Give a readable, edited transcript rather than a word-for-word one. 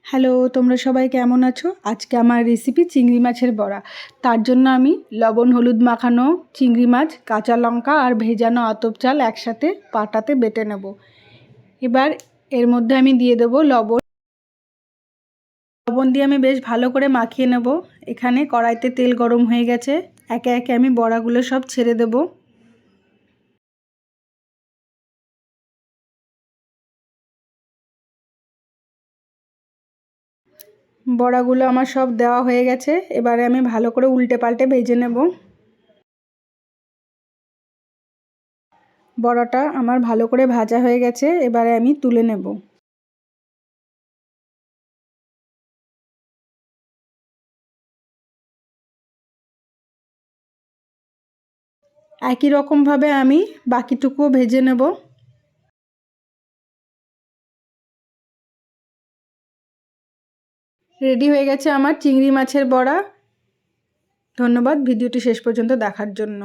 Hello, তোমরা সবাই কেমন আছো? আজকে আমার রেসিপি চিংড়ি মাছের বড়া। তার জন্য আমি লবণ হলুদ মাখানো চিংড়ি মাছ, কাঁচা লঙ্কা আর ভেজানো আতপ চাল একসাথে পাটাতে বেটে নেব। এবার এর মধ্যে আমি দিয়ে দেব লবণ দিয়ে আমি বেশ ভালো করে মাখিয়ে নেব। এখানে কড়াইতে তেল গরম হয়ে গেছে, একে একে আমি বড়াগুলো সব ছেড়ে দেব। বড়াগুলো আমার সব দেওয়া হয়ে গেছে, এবারে আমি ভালো করে উল্টে পাল্টে ভেজে নেব। বড়াটা আমার ভালো করে ভাজা হয়ে গেছে, এবারে আমি তুলে নেব। একই রকমভাবে আমি বাকিটুকুও ভেজে নেব। রেডি হয়ে গেছে আমার চিংড়ি মাছের বড়া। ধন্যবাদ ভিডিওটি শেষ পর্যন্ত দেখার জন্য।